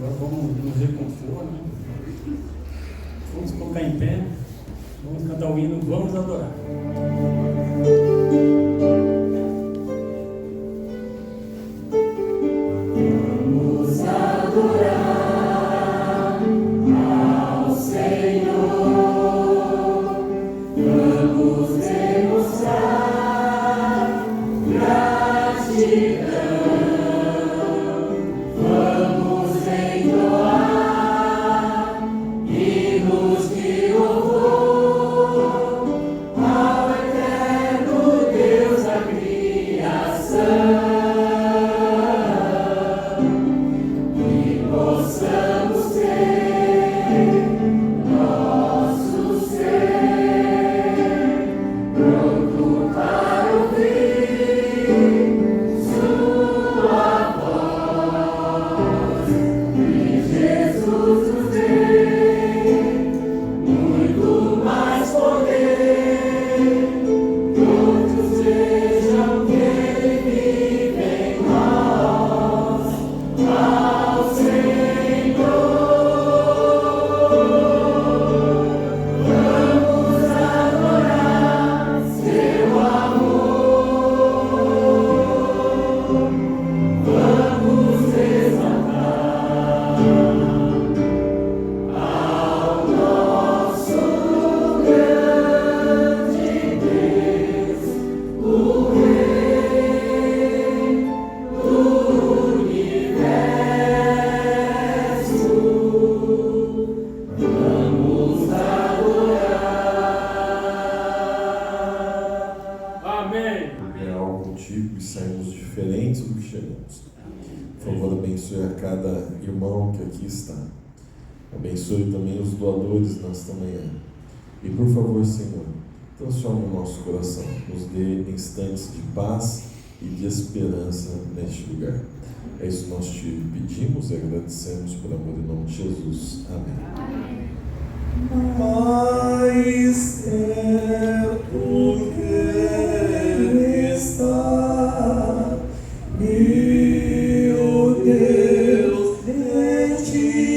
Agora vamos nos recompor, né? Vamos colocar em pé, vamos cantar o hino, vamos adorar. Vamos adorar ao Senhor, vamos demonstrar gratidão. Abençoe também os doadores nesta manhã. E por favor, Senhor, transforme o nosso coração, nos dê instantes de paz e de esperança neste lugar. É isso que nós te pedimos e agradecemos por amor em nome de Jesus. Amém. Mais certo que Ele está, meu Deus, de ti.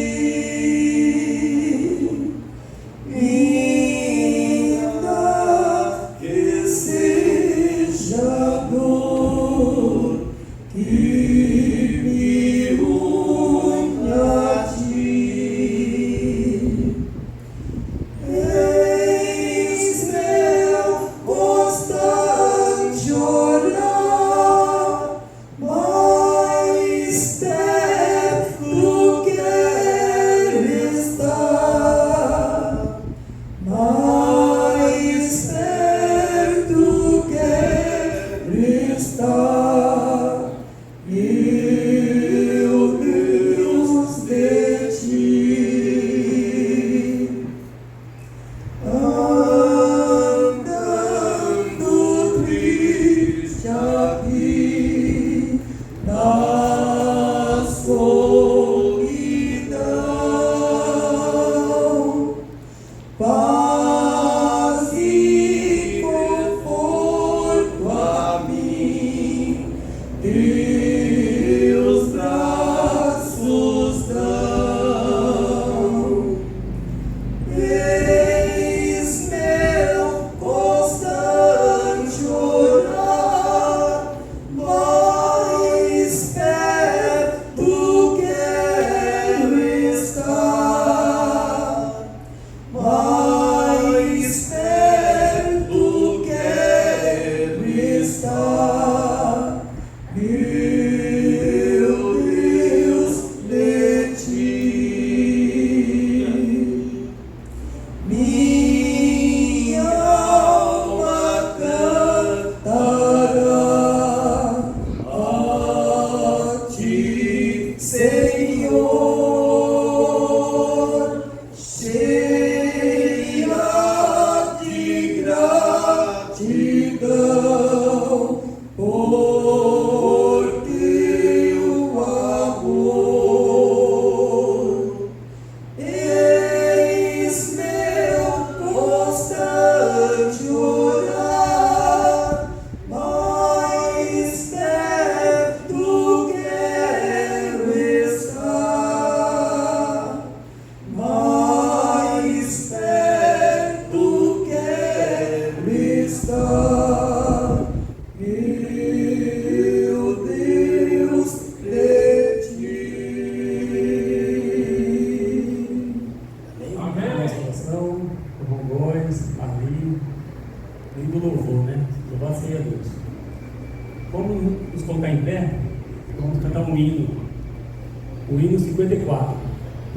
O hino 54,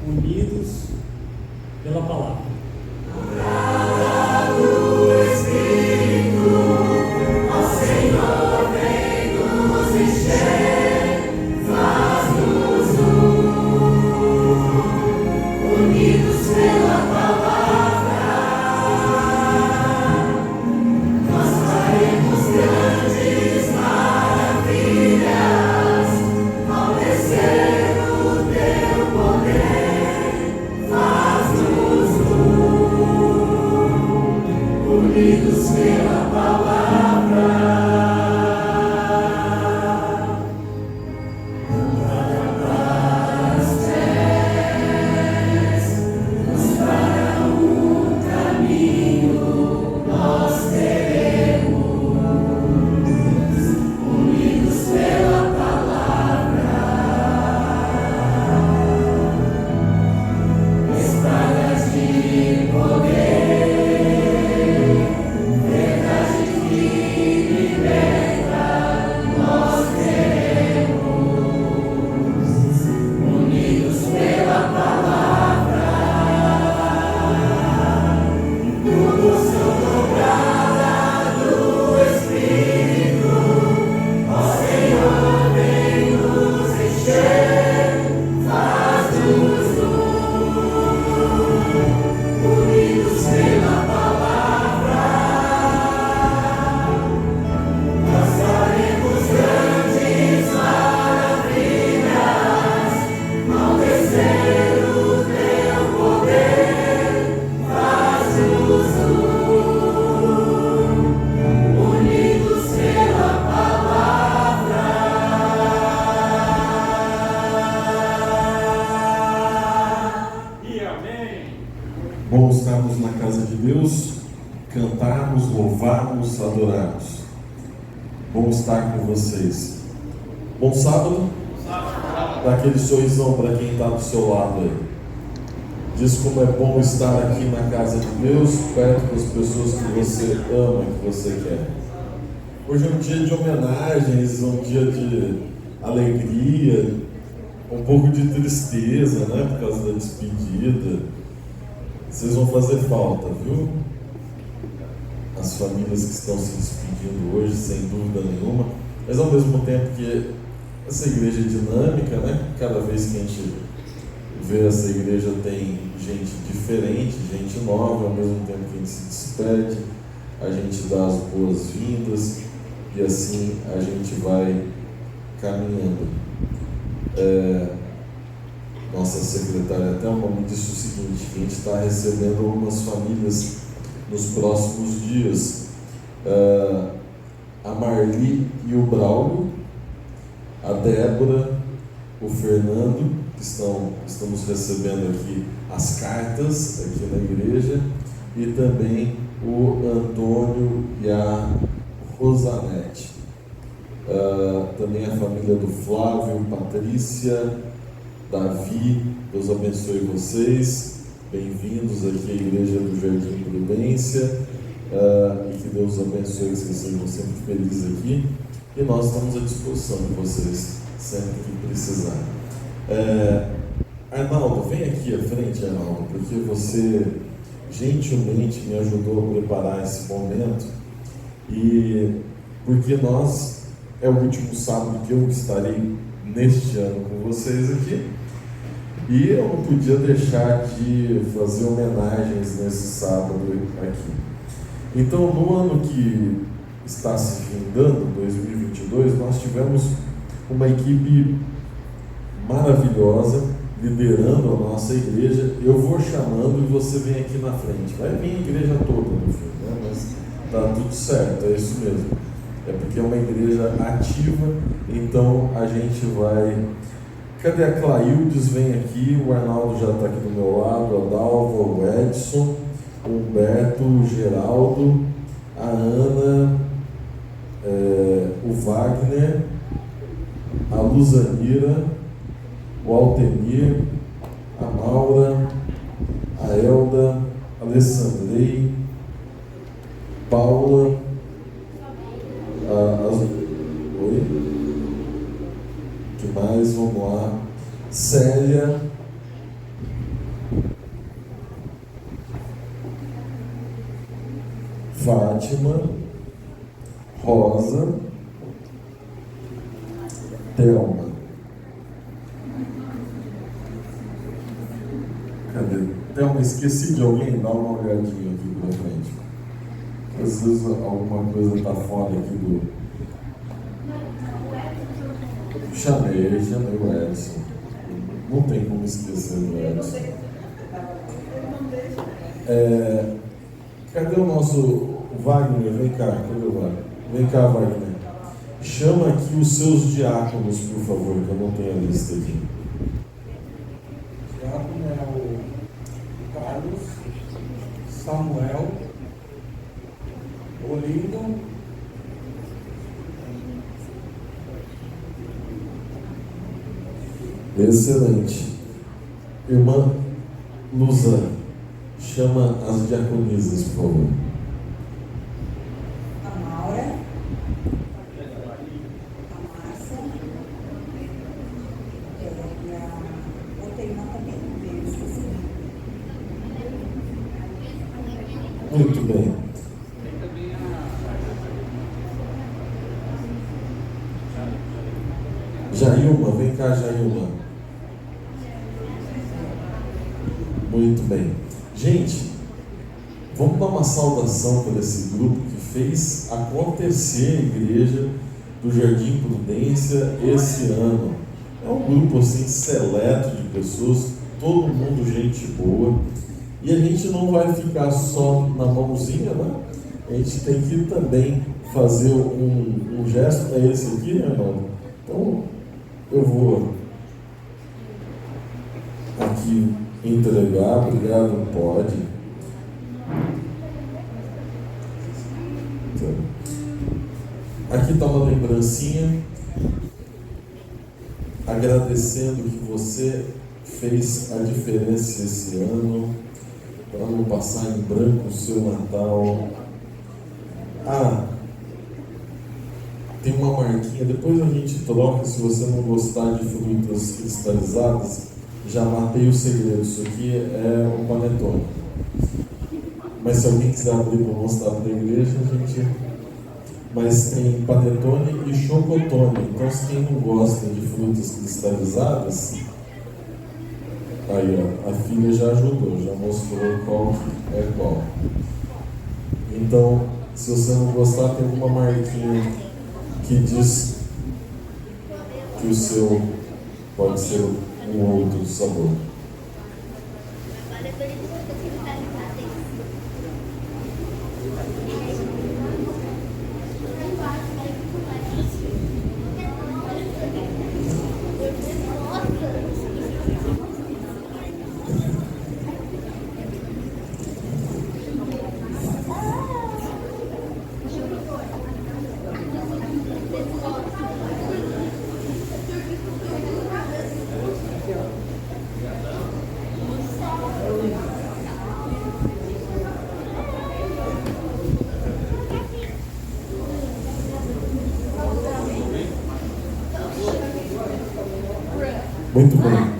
Unidos pela Palavra. Bom estarmos na casa de Deus, cantarmos, louvarmos, adorarmos. Bom estar com vocês. Bom sábado? Dá aquele sorrisão para quem está do seu lado aí. Diz como é bom estar aqui na casa de Deus, perto das pessoas que você ama, que você quer. Hoje é um dia de homenagens, um dia de alegria, um pouco de tristeza, né, por causa da despedida. Vocês vão fazer falta, viu? As famílias que estão se despedindo hoje, sem dúvida nenhuma. Mas ao mesmo tempo que essa igreja é dinâmica, né? Cada vez que a gente vê essa igreja tem gente diferente, gente nova. Ao mesmo tempo que a gente se despede, a gente dá as boas-vindas e assim a gente vai caminhando. Nossa secretária até me disse o seguinte, que a gente está recebendo algumas famílias nos próximos dias. A Marli e o Braulio, a Débora, o Fernando, que estamos recebendo aqui as cartas aqui na igreja, e também o Antônio e a Rosanete. Também a família do Flávio, Patrícia, Davi, Deus abençoe vocês, bem-vindos aqui à Igreja do Jardim Prudência, e que Deus abençoe, que vocês sejam sempre felizes aqui, e nós estamos à disposição de vocês, sempre que precisar. Arnaldo, vem aqui à frente, Arnaldo, porque você gentilmente me ajudou a preparar esse momento, e porque é o último sábado que eu estarei neste ano com vocês aqui, e eu não podia deixar de fazer homenagens nesse sábado aqui. Então, no ano que está se findando, 2022, nós tivemos uma equipe maravilhosa liderando a nossa igreja. Eu vou chamando e você vem aqui na frente. Vai vir a igreja toda no fim, né? Mas tá tudo certo, é isso mesmo. É porque é uma igreja ativa, então a gente vai... Cadê a Claildes? Vem aqui, o Arnaldo já está aqui do meu lado, a Dalva, o Edson, o Humberto, o Geraldo, a Ana, o Wagner, a Luzanira, o Altemir, a Maura, a Elda, a Alessandrei, Paula, Oi? Que mais? Vamos lá. Célia, Fátima, Rosa, Thelma. Cadê? Thelma, esqueci de alguém? Dá uma olhadinha aqui pra frente. Às vezes alguma coisa tá fora aqui do... Chamei o Edson. Não tem como esquecer do Edson. Cadê o nosso Wagner? Vem cá, cadê o Wagner? Vem cá, Wagner. Chama aqui os seus diáconos, por favor, que eu não tenho a lista aqui. Diácono é o Carlos, Samuel, Olindo, Excelente. Irmã Luzana, chama as diaconisas, por favor. A Maura, a Márcia, e a Oteima também, eu esqueci. Muito bem. Jailma, vem cá, Jailma. Muito bem. Gente, vamos dar uma saudação para esse grupo que fez acontecer a igreja do Jardim Prudência esse ano. É um grupo assim seleto de pessoas, todo mundo gente boa. E a gente não vai ficar só na mãozinha, né? A gente tem que também fazer um gesto. É esse aqui, né, irmão? Então, eu vou aqui entregar. Obrigado, pode. Então, aqui está uma lembrancinha, agradecendo que você fez a diferença esse ano, para não passar em branco o seu Natal. Tem uma marquinha, depois a gente troca. Se você não gostar de frutas cristalizadas, já matei o segredo. Isso aqui é um panetone. Mas se alguém quiser abrir para mostrar para a igreja, a gente... Mas tem panetone e chocotone. Então, se quem não gosta de frutas cristalizadas, aí ó, a filha já ajudou, já mostrou qual é qual. Então, se você não gostar, tem uma marquinha que diz que o seu pode ser um outro sabor. Muito bem.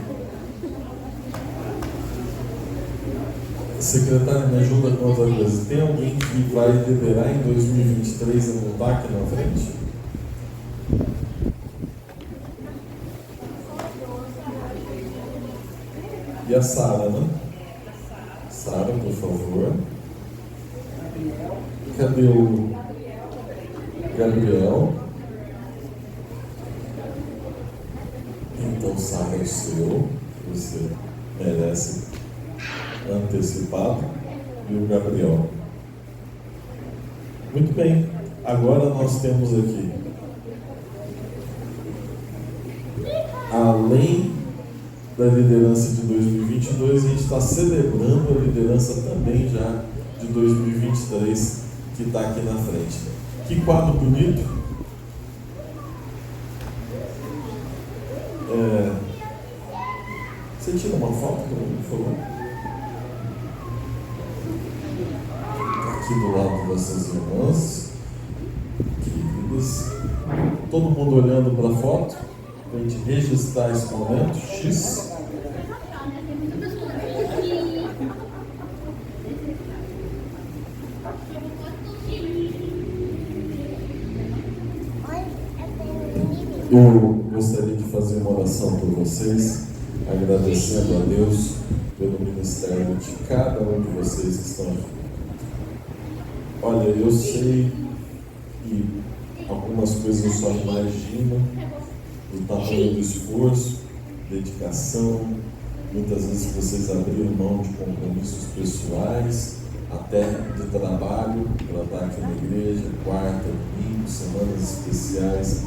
Secretário, me ajuda com outra coisa. Tem alguém que vai liderar em 2023 a montar aqui na frente? E a Sara, né? Sara, por favor. Cadê o Gabriel? Então, Sara, é o seu. Você merece antecipado. E o Gabriel. Muito bem. Agora nós temos aqui, além da liderança de 2022, a gente está celebrando a liderança também já de 2023, que está aqui na frente. Que quadro bonito! Você tira uma foto para mim, por favor? Aqui do lado dessas irmãs queridas, todo mundo olhando para a foto. para a gente registrar esse momento. X. Eu gostaria de fazer uma oração por vocês, agradecendo a Deus pelo ministério de cada um de vocês que estão aqui. Olha, eu sei que algumas coisas eu só imagino do tamanho do esforço, dedicação, muitas vezes vocês abriram mão de compromissos pessoais, até de trabalho, para estar aqui na igreja, quarta, domingo, semanas especiais.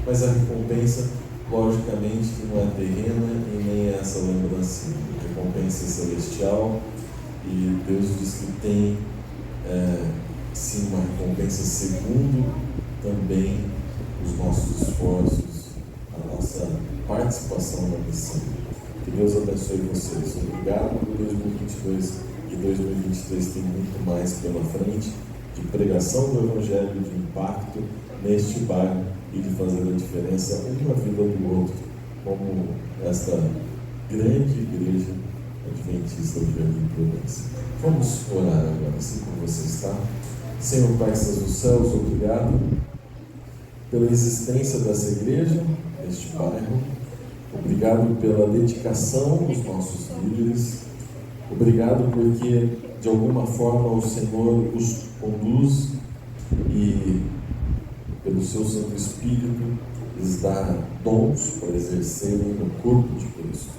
Mas a recompensa, logicamente, que não é terrena e nem é essa lembrancinha. A recompensa é celestial e Deus diz que tem, sim, uma recompensa segundo também os nossos esforços, a nossa participação na missão. Que Deus abençoe vocês. Obrigado por 2022 e 2023 tem muito mais pela frente de pregação do Evangelho, de impacto neste bairro e de fazer a diferença uma vida do outro, como esta grande igreja adventista do Jardim Prudência. Vamos orar agora, assim como você está. Senhor Pai que estás nos céus, obrigado pela existência dessa igreja, neste bairro. Obrigado pela dedicação dos nossos líderes. Obrigado porque, de alguma forma, o Senhor os conduz e, pelo seu Santo Espírito, lhes dá dons para exercerem no corpo de Cristo.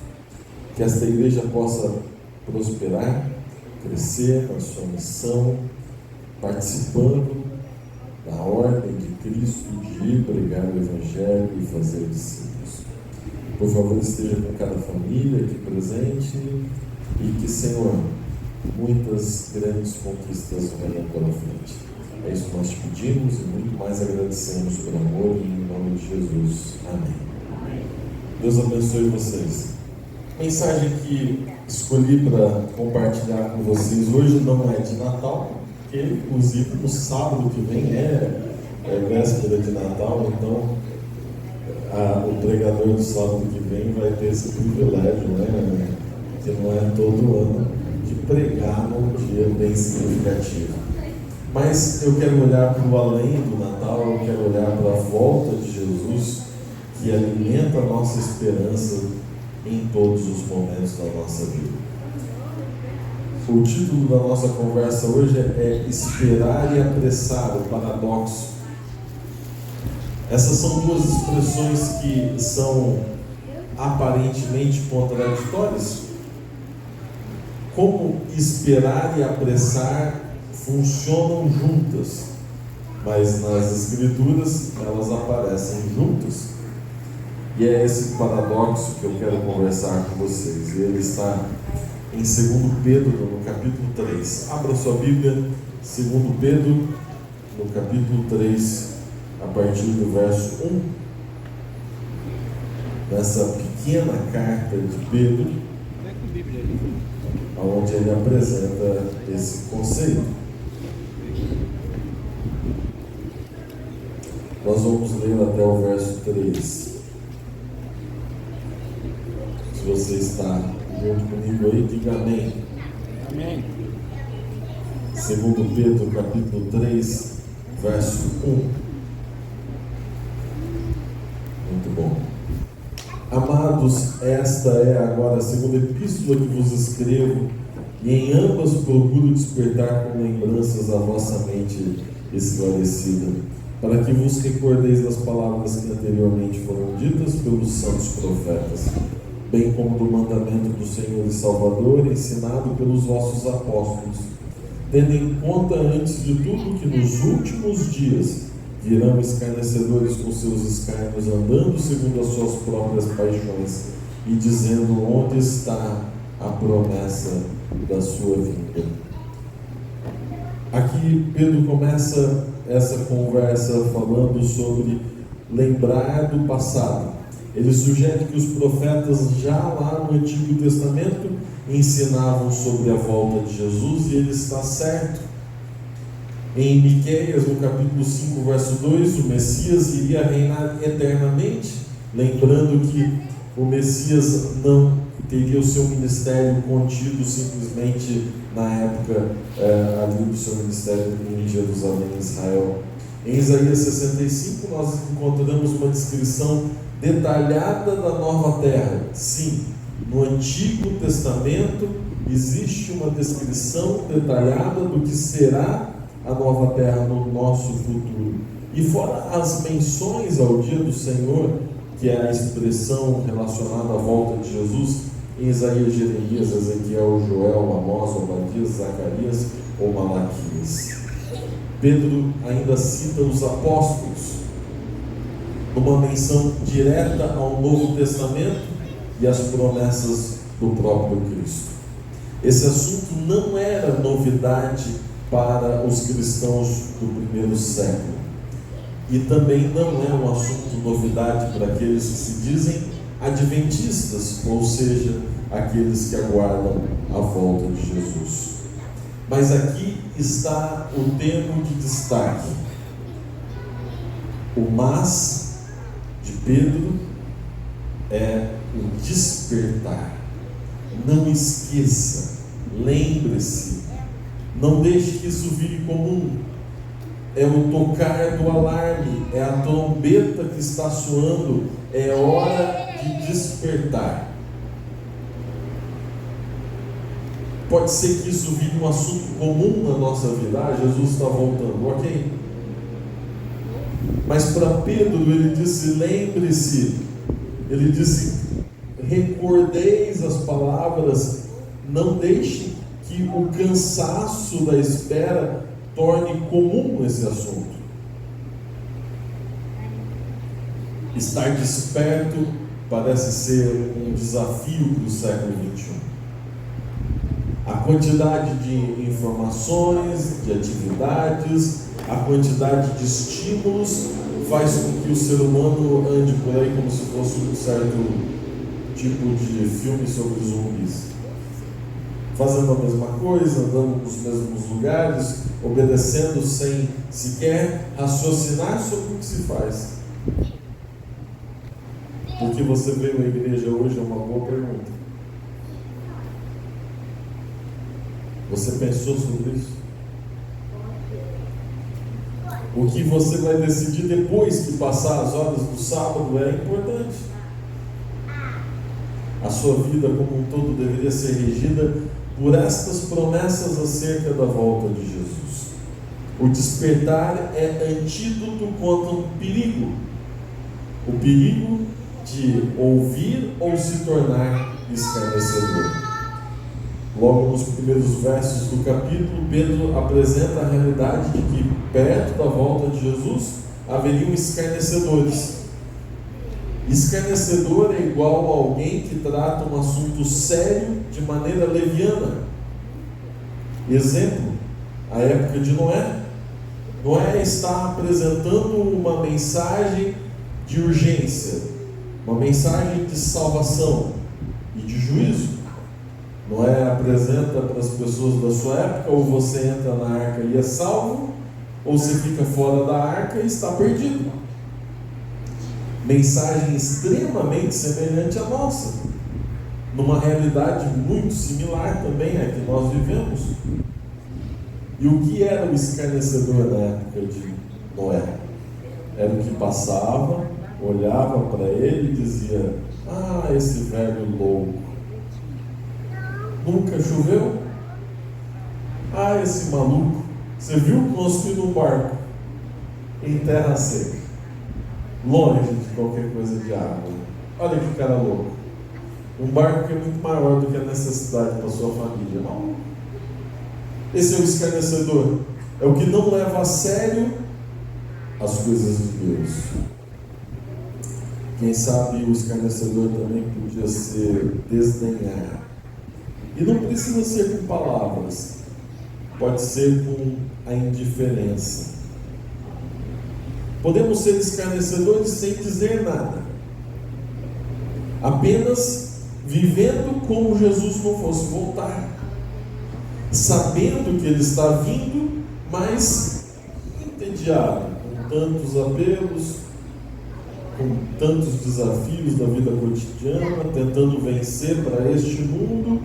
Que esta igreja possa prosperar, crescer na sua missão, participando da ordem de Cristo de pregar o Evangelho e fazer discípulos. Por favor, esteja com cada família aqui presente e que, Senhor, muitas grandes conquistas venham pela frente. É isso que nós te pedimos e muito mais agradecemos por amor e em nome de Jesus. Amém. Deus abençoe vocês. A mensagem que escolhi para compartilhar com vocês hoje não é de Natal, porque inclusive no sábado que vem é véspera de Natal, então o pregador do sábado que vem vai ter esse privilégio, né, que não é todo ano, de pregar num dia bem significativo. Mas eu quero olhar para o além do Natal, eu quero olhar para a volta de Jesus, que alimenta a nossa esperança em todos os momentos da nossa vida. O título da nossa conversa hoje é Esperar e Apressar, o Paradoxo. Essas são duas expressões que são aparentemente contraditórias. Como esperar e apressar funcionam juntas, mas nas Escrituras elas aparecem juntas. E é esse paradoxo que eu quero conversar com vocês. Ele está em 2 Pedro, no capítulo 3. Abra sua Bíblia, 2 Pedro, no capítulo 3, a partir do verso 1. Nessa pequena carta de Pedro, onde ele apresenta esse conceito. Nós vamos ler até o verso 3. Se você está junto comigo aí, diga amém. Amém. 2 Pedro, capítulo 3, verso 1. Muito bom. Amados, esta é agora a segunda epístola que vos escrevo, e em ambas procuro despertar com lembranças a vossa mente esclarecida, para que vos recordeis das palavras que anteriormente foram ditas pelos santos profetas, bem como do mandamento do Senhor e Salvador, ensinado pelos vossos apóstolos, tendo em conta antes de tudo que nos últimos dias virão escarnecedores com seus escárnios, andando segundo as suas próprias paixões, e dizendo: onde está a promessa da sua vinda? Aqui Pedro começa essa conversa falando sobre lembrar do passado. Ele sugere que os profetas já lá no Antigo Testamento ensinavam sobre a volta de Jesus, e ele está certo. Em Miqueias, no capítulo 5, verso 2, o Messias iria reinar eternamente, lembrando que o Messias não teria o seu ministério contido simplesmente na época ali do seu ministério em Jerusalém, em Israel. Em Isaías 65 nós encontramos uma descrição detalhada da nova terra. Sim, no Antigo Testamento existe uma descrição detalhada do que será a nova terra no nosso futuro. E fora as menções ao dia do Senhor, que é a expressão relacionada à volta de Jesus, em Isaías, Jeremias, Ezequiel, Joel, Amós, Obadias, Zacarias ou Malaquias. Pedro ainda cita os apóstolos numa menção direta ao Novo Testamento e às promessas do próprio Cristo. Esse assunto não era novidade para os cristãos do primeiro século. E também não é um assunto novidade para aqueles que se dizem adventistas, ou seja, aqueles que aguardam a volta de Jesus. Mas aqui está o termo de destaque. O mas de Pedro é o despertar. Não esqueça, lembre-se, não deixe que isso vire comum. É o tocar do alarme, é a trombeta que está soando, é hora de despertar. Pode ser que isso vire um assunto comum na nossa vida. Jesus está voltando, ok? Mas para Pedro ele disse, lembre-se, ele disse, recordeis as palavras, não deixe que o cansaço da espera torne comum esse assunto. Estar desperto parece ser um desafio para o século XXI. A quantidade de informações, de atividades, a quantidade de estímulos faz com que o ser humano ande por aí como se fosse um certo tipo de filme sobre zumbis. Fazendo a mesma coisa, andando nos mesmos lugares, obedecendo sem sequer raciocinar sobre o que se faz. Por que você veio à igreja hoje é uma boa pergunta. Você pensou sobre isso? O que você vai decidir depois que passar as horas do sábado é importante. A sua vida como um todo deveria ser regida por estas promessas acerca da volta de Jesus. O despertar é antídoto contra um perigo. O perigo de ouvir ou se tornar escarnecedor. Logo nos primeiros versos do capítulo, Pedro apresenta a realidade de que perto da volta de Jesus haveriam escarnecedores. Escarnecedor é igual a alguém que trata um assunto sério de maneira leviana. Exemplo, a época de Noé. Noé está apresentando uma mensagem de urgência, uma mensagem de salvação e de juízo. Noé apresenta para as pessoas da sua época: ou você entra na arca e é salvo, ou você fica fora da arca e está perdido. Mensagem extremamente semelhante à nossa, numa realidade muito similar também à que nós vivemos. E o que era o escarnecedor na época de Noé? Era o que passava, olhava para ele e dizia: ah, esse velho louco, nunca choveu? Ah, esse maluco, você viu construir um barco em terra seca, longe de qualquer coisa de água. Olha que cara louco. Um barco que é muito maior do que a necessidade para a sua família. Não. Esse é o escarnecedor. É o que não leva a sério as coisas de Deus. Quem sabe o escarnecedor também podia ser desdenhar. E não precisa ser com palavras. Pode ser com a indiferença. Podemos ser escarnecedores sem dizer nada, apenas vivendo como Jesus não fosse voltar, sabendo que Ele está vindo, mas entediado, com tantos apelos, com tantos desafios da vida cotidiana, tentando vencer para este mundo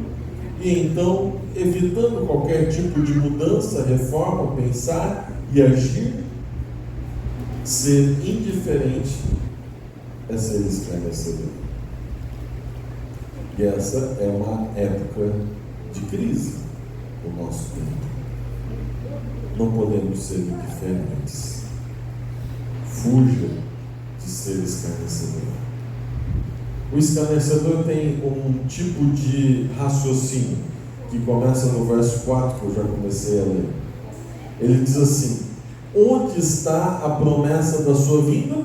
e então evitando qualquer tipo de mudança, reforma, pensar e agir. Ser indiferente é ser esclarecedor. E essa é uma época de crise no nosso tempo. Não podemos ser indiferentes. Fuja de ser escarnecedor. O escarnecedor tem um tipo de raciocínio que começa no verso 4, que eu já comecei a ler. Ele diz assim: onde está a promessa da sua vinda?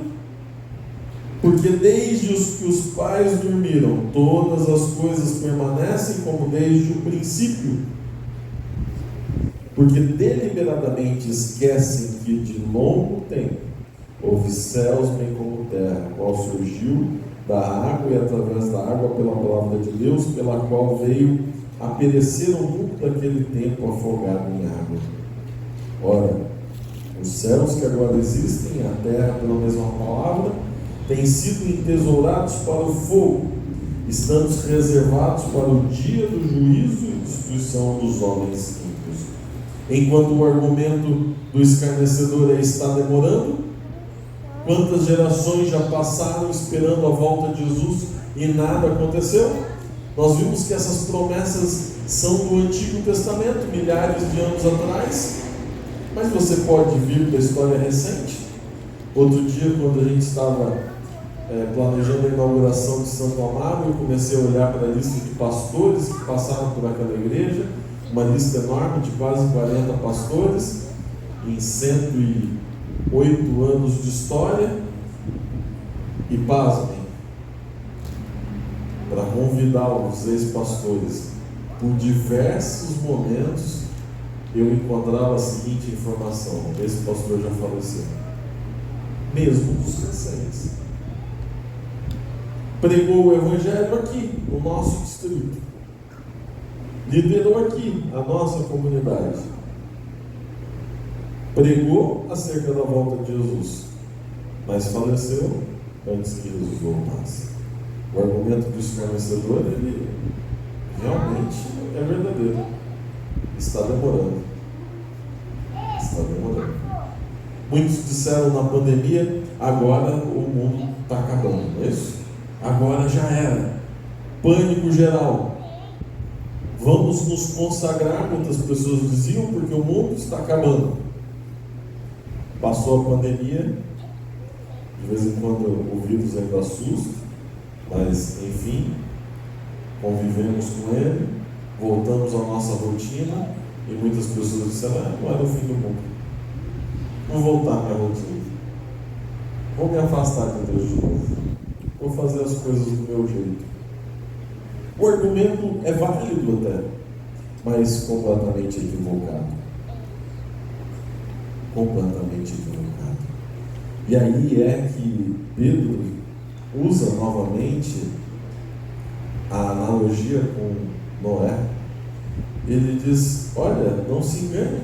Porque desde os que os pais dormiram, todas as coisas permanecem como desde o princípio. Porque deliberadamente esquecem que de longo tempo houve céus bem como terra, qual surgiu da água e através da água pela palavra de Deus, pela qual veio a perecer o mundo daquele tempo afogado em água. Ora, os céus que agora existem, a terra pela mesma palavra, têm sido entesourados para o fogo, estando reservados para o dia do juízo e destruição dos homens ímpios. Enquanto o argumento do escarnecedor está demorando, quantas gerações já passaram esperando a volta de Jesus e nada aconteceu? Nós vimos que essas promessas são do Antigo Testamento, milhares de anos atrás, mas você pode vir da história recente. Outro dia, quando a gente estava planejando a inauguração de Santo Amaro, eu comecei a olhar para a lista de pastores que passaram por aquela igreja, uma lista enorme de quase 40 pastores, em 108 anos de história, e pasmem, para convidar os ex-pastores, por diversos momentos, eu encontrava a seguinte informação: esse pastor já faleceu, mesmo dos recentes. Pregou o Evangelho aqui, no nosso distrito, liderou aqui a nossa comunidade, pregou acerca da volta de Jesus, mas faleceu antes que Jesus voltasse. O argumento do escarnecedor, ele realmente é verdadeiro. Está demorando. Está demorando. Muitos disseram na pandemia: agora o mundo está acabando, não é isso? Agora já era. Pânico geral. Vamos nos consagrar, muitas pessoas diziam, porque o mundo está acabando. Passou a pandemia, de vez em quando o vírus ainda assusta, mas enfim, convivemos com ele, voltamos à nossa rotina, e muitas pessoas disseram: não era o fim do mundo, vou voltar à minha rotina, vou me afastar de Deus de novo, vou fazer as coisas do meu jeito. O argumento é válido até, mas completamente equivocado. Completamente equivocado. E aí é que Pedro usa novamente a analogia com Noé. Ele diz: olha, não se engane,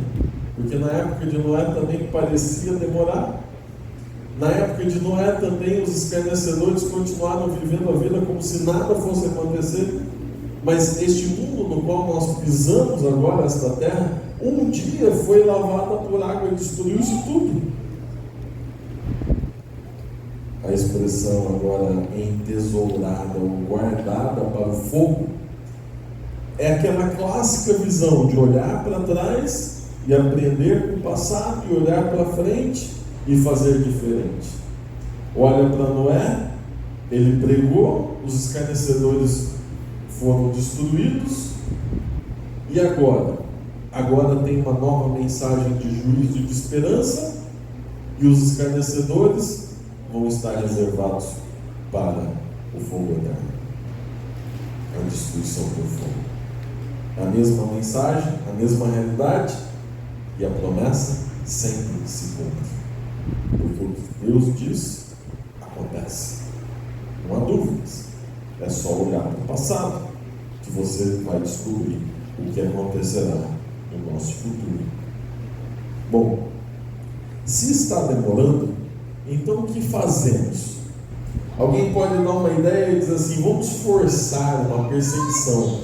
porque na época de Noé também parecia demorar. Na época de Noé também os escarnecedores continuaram vivendo a vida como se nada fosse acontecer. Mas este mundo no qual nós pisamos agora, esta terra, um dia foi lavada por água e destruiu-se tudo. A expressão agora entesourada ou guardada para o fogo é aquela clássica visão de olhar para trás e aprender com o passado e olhar para frente e fazer diferente. Olha para Noé, ele pregou, os escarnecedores foram destruídos, e agora tem uma nova mensagem de juízo e de esperança, e os escarnecedores vão estar reservados para o fogo eterno, a destruição por fogo. A mesma mensagem, a mesma realidade, e a promessa sempre se cumpre, porque o que Deus diz acontece, não há dúvidas. É só olhar para o passado que você vai descobrir o que acontecerá no nosso futuro. Bom, se está demorando, então o que fazemos? Alguém pode dar uma ideia e dizer assim: vamos forçar uma perseguição.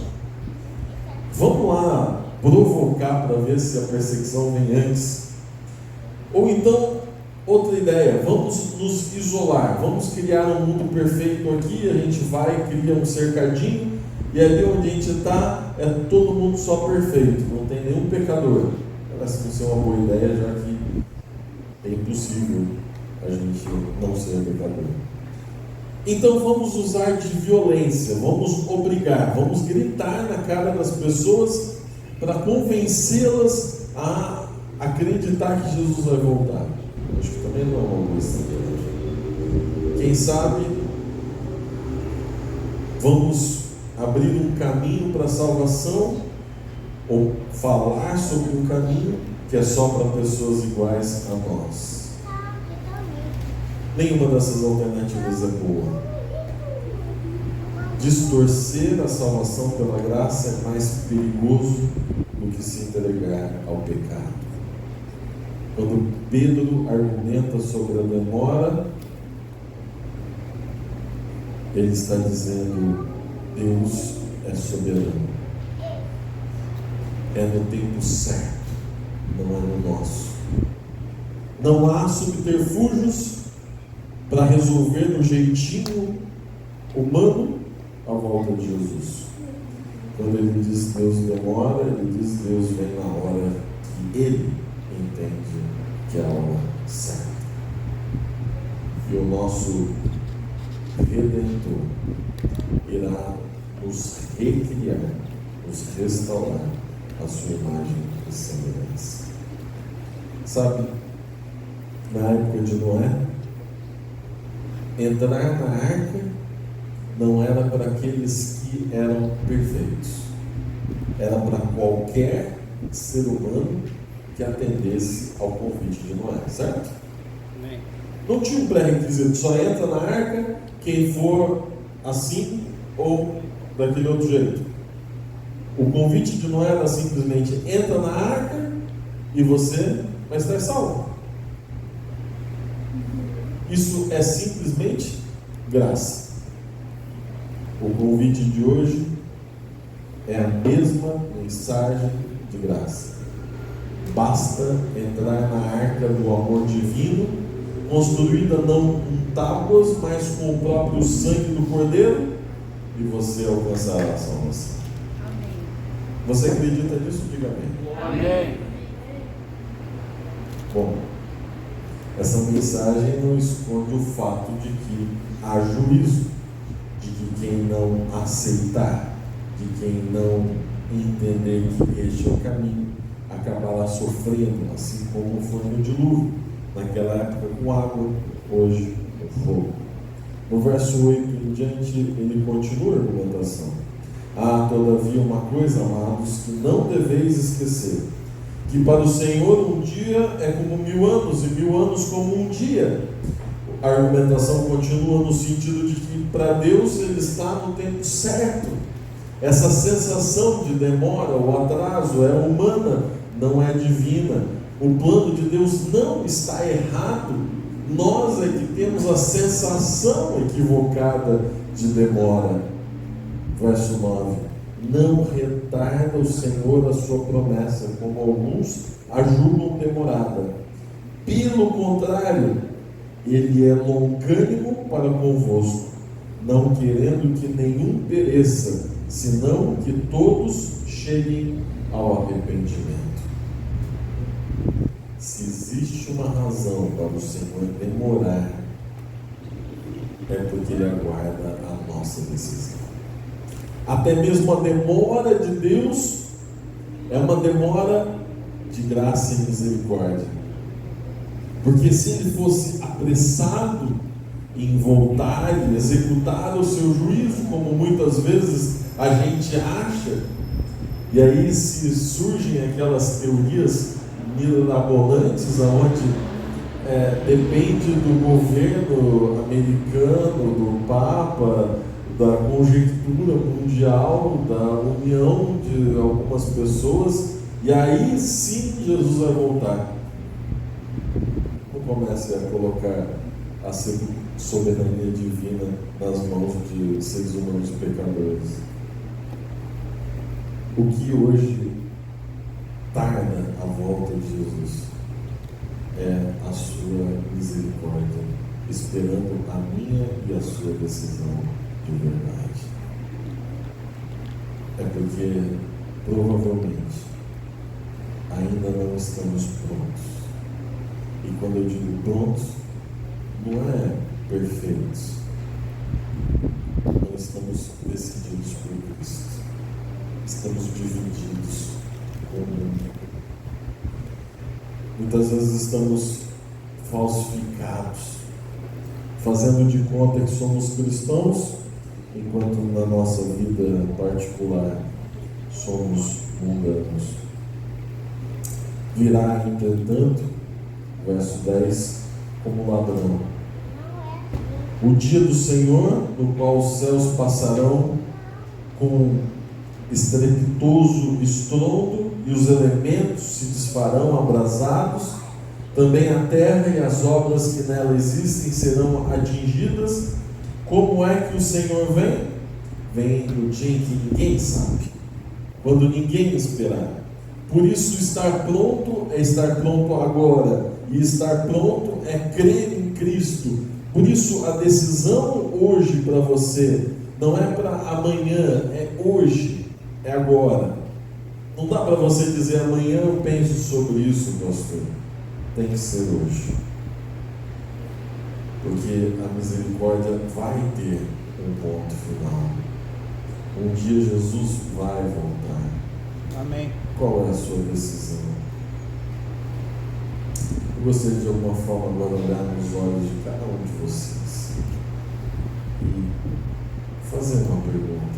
Vamos lá provocar para ver se a perseguição vem antes. Ou então, outra ideia: vamos nos isolar, vamos criar um mundo perfeito aqui. A gente vai, cria um cercadinho, e ali onde a gente está é todo mundo só perfeito, não tem nenhum pecador. Parece não ser uma boa ideia, já que é impossível a gente não ser pecador. Então vamos usar de violência, vamos obrigar, vamos gritar na cara das pessoas para convencê-las a acreditar que Jesus vai voltar. Acho que também não é uma boa estratégia. Quem sabe vamos abrir um caminho para a salvação, ou falar sobre um caminho que é só para pessoas iguais a nós. Nenhuma dessas alternativas é boa. Distorcer a salvação pela graça é mais perigoso do que se entregar ao pecado. Quando Pedro argumenta sobre a demora, ele está dizendo: Deus é soberano. É no tempo certo, não é no nosso. Não há subterfúgios para resolver no jeitinho humano a volta de Jesus. Quando ele diz Deus demora, ele diz Deus vem na hora que ele entende que é a hora certa. E o nosso Redentor irá nos recriar, nos restaurar a sua imagem e semelhança. Sabe, na época de Noé, entrar na arca não era para aqueles que eram perfeitos, era para qualquer ser humano que atendesse ao convite de Noé, certo? Não tinha um pré-requisito, só entra na arca quem for assim ou daquele outro jeito. O convite de Noé era simplesmente: entra na arca e você vai estar salvo. Isso é simplesmente graça. O convite de hoje é a mesma mensagem de graça. Basta entrar na arca do amor divino, construída não com tábuas, mas com o próprio sangue do Cordeiro, e você alcançará a salvação. Amém. Você acredita nisso? Diga amém. Amém. Bom, essa mensagem não esconde o fato de que há juízo, de que quem não aceitar, de quem não entender que este é o caminho, acabará sofrendo, assim como foi no dilúvio, naquela época com água, hoje com fogo. No verso 8 em diante, ele continua a argumentação. Há, todavia, uma coisa, amados, que não deveis esquecer: que para o Senhor um dia é como 1000 anos, e 1000 anos como um dia. A argumentação continua no sentido de que para Deus ele está no tempo certo. Essa sensação de demora ou atraso é humana, não é divina. O plano de Deus não está errado. Nós é que temos a sensação equivocada de demora. Verso 9: não retarda o Senhor a sua promessa, como alguns a julgam demorada. Pelo contrário, ele é longânimo para convosco, não querendo que nenhum pereça, senão que todos cheguem ao arrependimento. Se existe uma razão para o Senhor demorar, é porque ele aguarda a nossa decisão. Até mesmo a demora de Deus é uma demora de graça e misericórdia. Porque se ele fosse apressado em voltar e executar o seu juízo, como muitas vezes a gente acha, e aí se surgem aquelas teorias mirabolantes onde depende do governo americano, do Papa, da conjectura mundial, da união de algumas pessoas, e aí sim Jesus vai voltar. Não comece a colocar a soberania divina nas mãos de seres humanos pecadores. O que hoje tarda a volta de Jesus é a sua misericórdia, esperando a minha e a sua decisão de verdade. É porque provavelmente ainda não estamos prontos. E quando eu digo prontos, não é perfeitos. Não estamos decididos por Cristo. Estamos divididos com o mundo. Muitas vezes estamos falsificados, fazendo de conta que somos cristãos, enquanto na nossa vida particular somos mundanos. Virá, entretanto, verso 10, como ladrão. O dia do Senhor, no qual os céus passarão com estrepitoso estrondo e os elementos se desfarão abrasados, também a terra e as obras que nela existem serão atingidas. Como é que o Senhor vem? Vem no dia em que ninguém sabe, quando ninguém esperar. Por isso, estar pronto é estar pronto agora, e estar pronto é crer em Cristo. Por isso, a decisão hoje para você não é para amanhã, é hoje, é agora. Não dá para você dizer amanhã eu penso sobre isso, pastor. Tem que ser hoje, porque a misericórdia vai ter um ponto final. Um dia Jesus vai voltar. Amém. Qual é a sua decisão? Eu gostaria de alguma forma agora olhar nos olhos de cada um de vocês e fazer uma pergunta,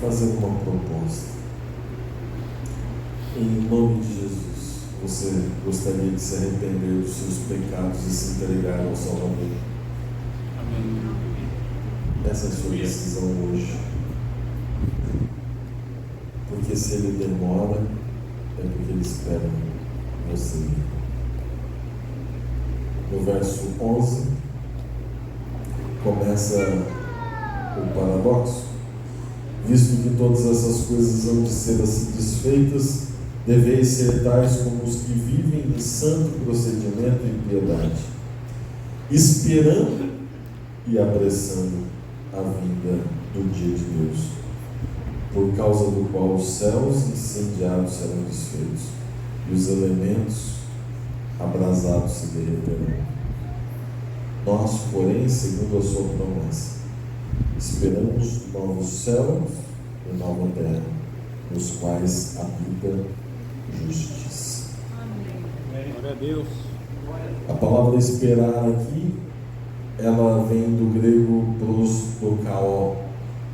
fazer uma proposta. Em nome de Jesus, você gostaria de se arrepender dos seus pecados e se entregar ao Salvador? Amém. Essa é a sua decisão hoje. Porque se ele demora, é porque ele espera você. No verso 11, começa o paradoxo. Visto que todas essas coisas hão de ser assim desfeitas, deveis ser tais como os que vivem em santo procedimento e piedade, esperando e apressando a vinda do dia de Deus, por causa do qual os céus incendiados serão desfeitos e os elementos abrasados se derreterão. Nós, porém, segundo a sua promessa, esperamos novos céus e nova terra, nos quais habita justiça. Amém. Glória a Deus. A palavra esperar aqui, ela vem do grego prosdokao,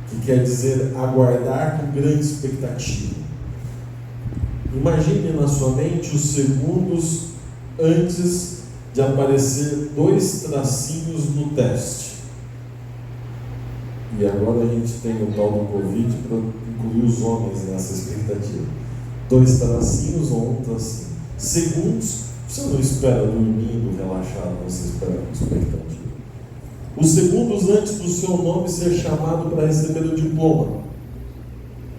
que quer dizer aguardar com grande expectativa. Imagine na sua mente os segundos antes de aparecer 2 tracinhos no teste. E agora a gente tem o tal do Covid para incluir os homens nessa expectativa. 2 tracinhos ou 1 tracinho. Segundos, você não espera dormindo, relaxado, você espera com expectativa. Os segundos antes do seu nome ser chamado para receber o diploma.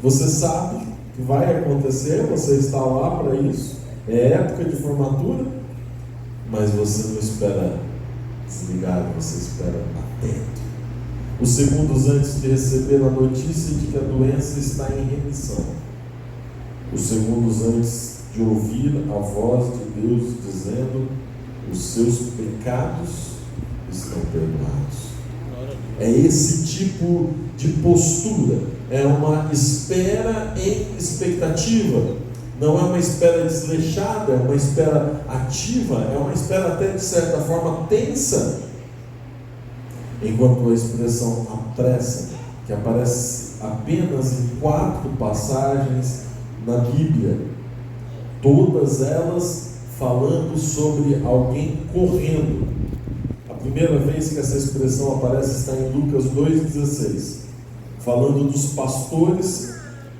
Você sabe que vai acontecer, você está lá para isso, é época de formatura, mas você não espera desligado, você espera atento. Os segundos antes de receber a notícia de que a doença está em remissão. Os segundos antes de ouvir a voz de Deus dizendo: os seus pecados estão perdoados. É esse tipo de postura, é uma espera em expectativa, não é uma espera desleixada, é uma espera ativa, é uma espera até de certa forma tensa. Enquanto a expressão apressa, que aparece apenas em 4 passagens na Bíblia, todas elas falando sobre alguém correndo. A primeira vez que essa expressão aparece está em Lucas 2,16, falando dos pastores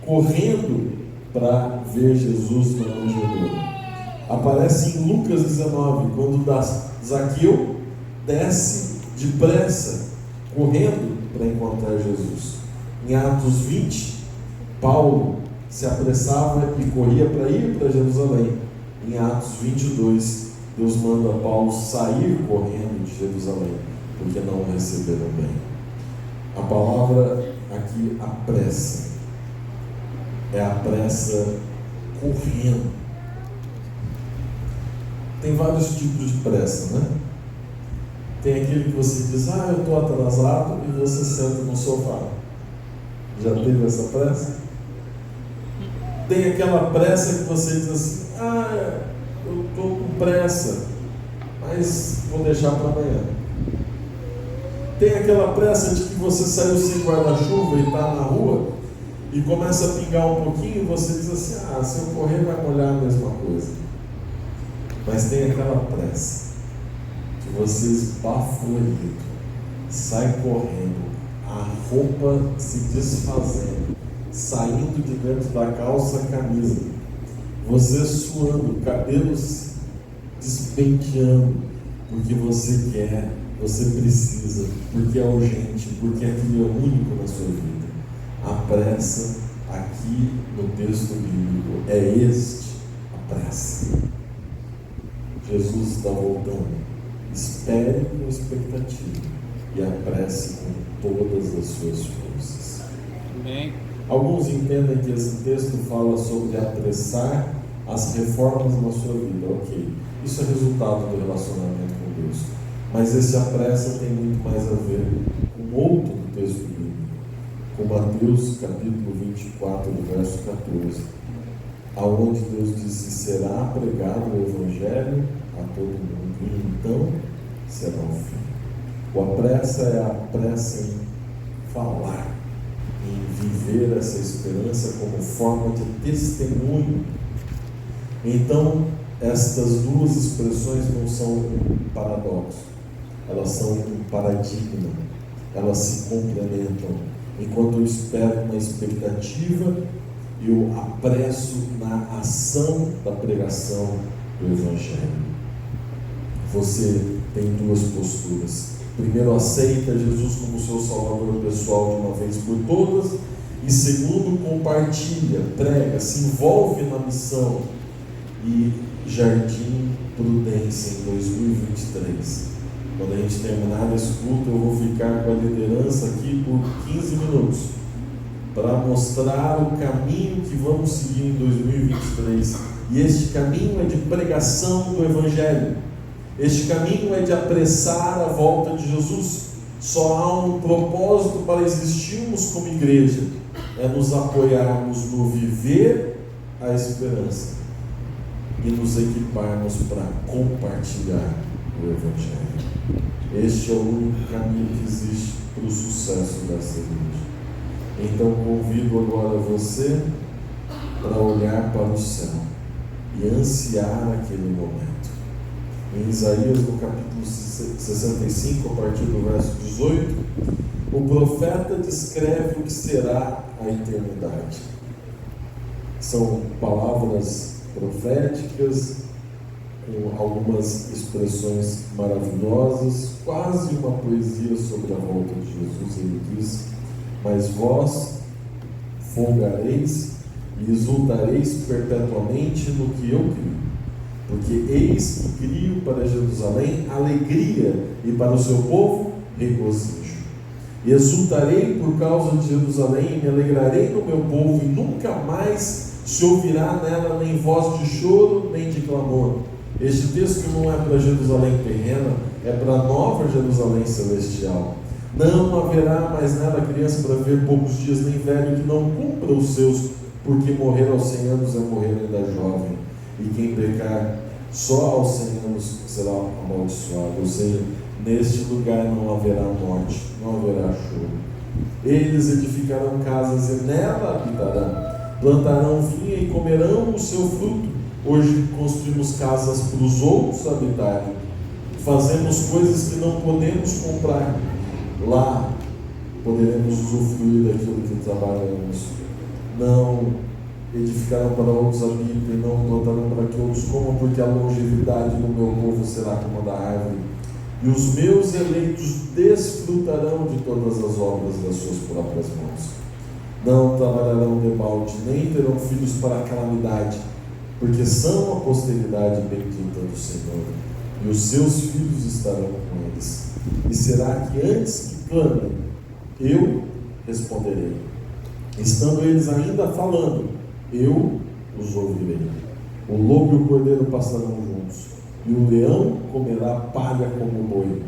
correndo para ver Jesus na manjedoura. Aparece em Lucas 19, quando Zaqueu desce depressa, correndo para encontrar Jesus. Em Atos 20, Paulo se apressava e corria para ir para Jerusalém. Em Atos 22, Deus manda Paulo sair correndo de Jerusalém, porque não o receberam bem. A palavra aqui, apressa, é a pressa correndo. Tem vários tipos de pressa, né? Tem aquele que você diz, eu estou atrasado, e você senta no sofá. Já teve essa pressa? Tem aquela pressa que você diz assim, eu estou com pressa, mas vou deixar para amanhã. Tem aquela pressa de que você saiu sem guarda-chuva e está na rua e começa a pingar um pouquinho e você diz assim, se eu correr vai molhar a mesma coisa. Mas tem aquela pressa que você esbaforido, sai correndo, a roupa se desfazendo, saindo de dentro da calça a camisa, você suando, cabelos despenteando, porque você quer, você precisa, porque é urgente, porque aquilo é único na sua vida. A pressa aqui no texto bíblico é a pressa. Jesus está voltando. Espere com expectativa e apresse com todas as suas forças. Amém. Alguns entendem que esse texto fala sobre apressar as reformas na sua vida. Ok, isso é resultado do relacionamento com Deus. Mas esse apressa tem muito mais a ver com outro texto bíblico, com Mateus capítulo 24, do verso 14, aonde Deus disse: será pregado o Evangelho a todo mundo, e então será o fim. O apressa é a pressa em falar, em viver essa esperança como forma de testemunho. Então, estas duas expressões não são um paradoxo, elas são um paradigma, elas se complementam. Enquanto eu espero uma expectativa, eu apresso na ação da pregação do Evangelho. Você tem duas posturas. Primeiro, aceita Jesus como seu Salvador pessoal de uma vez por todas. E segundo, compartilha, prega, se envolve na missão. E Jardim Prudência em 2023. Quando a gente terminar esse culto, eu vou ficar com a liderança aqui por 15 minutos para mostrar o caminho que vamos seguir em 2023. E este caminho é de pregação do Evangelho. Este caminho é de apressar a volta de Jesus. Só há um propósito para existirmos como igreja: é nos apoiarmos no viver a esperança e nos equiparmos para compartilhar o Evangelho. Este é o único caminho que existe para o sucesso dessa igreja. Então convido agora você para olhar para o céu e ansiar aquele momento. Em Isaías, no capítulo 65, a partir do verso 18, o profeta descreve o que será a eternidade. São palavras proféticas, com algumas expressões maravilhosas, quase uma poesia sobre a volta de Jesus. Ele diz: mas vós folgareis e exultareis perpetuamente no que eu crio, porque eis que crio para Jerusalém alegria e para o seu povo regozijo. E exultarei por causa de Jerusalém e me alegrarei no meu povo, e nunca mais se ouvirá nela nem voz de choro nem de clamor. Este texto não é para Jerusalém terrena, é para a nova Jerusalém celestial. Não haverá mais nela criança para ver poucos dias, nem velho que não cumpra os seus, porque morrer aos 100 anos é morrer ainda jovem. E quem pecar só aos 100 anos será amaldiçoado. Ou seja, neste lugar não haverá morte, não haverá choro. Eles edificarão casas e nela habitarão. Plantarão vinha e comerão o seu fruto. Hoje construímos casas para os outros habitarem. Fazemos coisas que não podemos comprar. Lá poderemos usufruir daquilo que trabalhamos. Não edificarão para outros habitem, não plantarão para que outros comam, porque a longevidade do meu povo será como a da árvore e os meus eleitos desfrutarão de todas as obras das suas próprias mãos. Não trabalharão de balde, nem terão filhos para a calamidade, porque são a posteridade bendita do Senhor, e os seus filhos estarão com eles. E será que antes que clamem, eu responderei. Estando eles ainda falando, eu os ouvirei. O lobo e o cordeiro passarão juntos, e o leão comerá palha como o boi.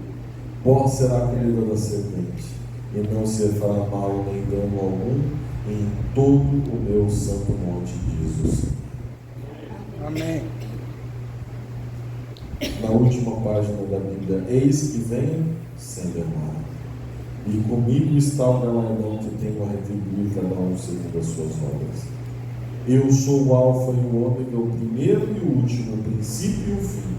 Pó será a comida da serpente, e não se fará mal nem dano algum em todo o meu santo monte, diz o Senhor. Amém. Na última página da Bíblia, eis que venho sem demora, e comigo está o galardão que tenho a retribuir cada um segundo as suas obras. Eu sou o Alfa e o Ômega, o primeiro e o último, o princípio e o fim.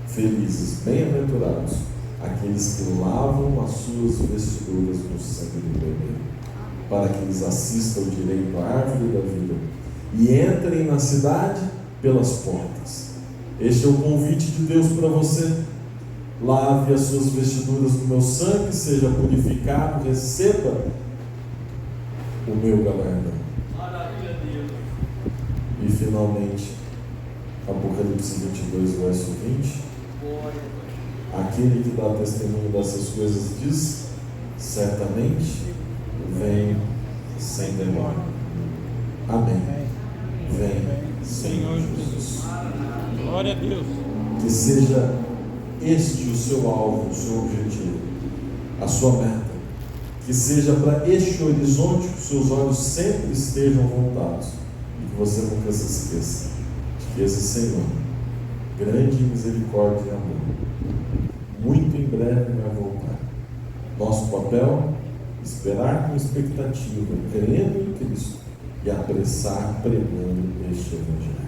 Felizes, bem-aventurados, aqueles que lavam as suas vestiduras no sangue do Cordeiro, para que eles assistam direito à árvore da vida e entrem na cidade pelas portas. Este é o convite de Deus para você. Lave as suas vestiduras no meu sangue, seja purificado, receba o meu galardão. Maravilha, Deus. E finalmente, Apocalipse 22, verso 20. Aquele que dá testemunho dessas coisas diz: certamente vem sem demora. Amém. Vem, Senhor Jesus. Glória a Deus. Que seja este o seu alvo, o seu objetivo, a sua meta. Que seja para este horizonte que os seus olhos sempre estejam voltados e que você nunca se esqueça de que esse Senhor, grande em misericórdia e amor, muito em breve vai voltar. Nosso papel, esperar com expectativa, crendo em Cristo e apressar pregando este Evangelho.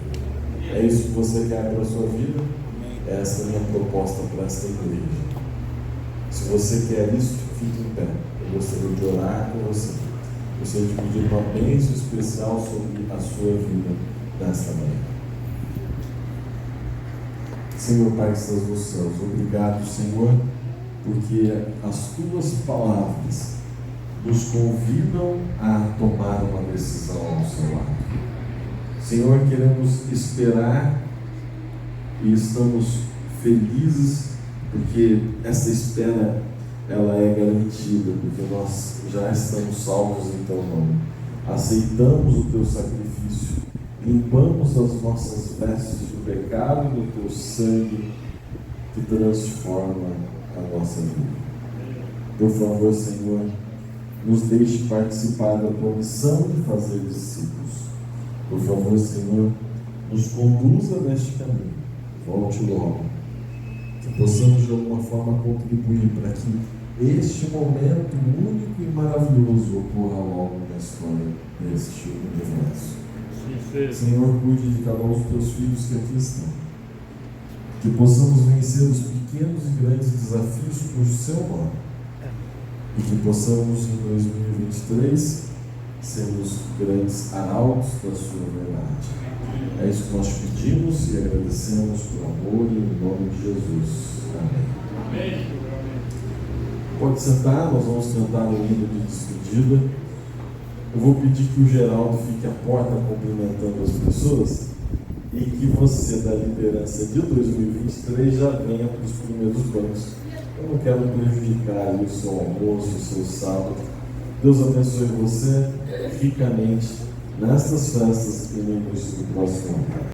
É isso que você quer para a sua vida? Essa é a minha proposta para esta igreja. Se você quer isso, fique em pé. Eu gostaria de orar com você. Gostaria de pedir uma bênção especial sobre a sua vida nesta manhã. Senhor Pai que estás nos céus, obrigado, Senhor, porque as tuas palavras nos convidam a tomar uma decisão ao seu lado. Senhor, queremos esperar e estamos felizes porque essa espera ela é garantida, porque nós já estamos salvos em teu nome. Aceitamos o teu sacrifício, limpamos as nossas vestes do pecado e do teu sangue que transforma a nossa vida. Por favor, Senhor, nos deixe participar da tua missão de fazer discípulos. Por favor, Senhor, nos conduza neste caminho. Volte logo. Que possamos de alguma forma contribuir para que este momento único e maravilhoso ocorra logo na história deste universo. Senhor, cuide de cada um dos teus filhos que aqui estão. Que possamos vencer os pequenos e grandes desafios por seu nome. E que possamos em 2023 sermos grandes arautos da sua verdade. É isso que nós pedimos e agradecemos por amor e em nome de Jesus. Amém. Pode sentar, nós vamos cantar um hino de despedida. Eu vou pedir que o Geraldo fique à porta cumprimentando as pessoas e que você da liderança de 2023 já venha para os primeiros bancos. Eu não quero prejudicar o seu almoço, o seu sábado. Deus abençoe você ricamente nestas festas e no início do próximo ano.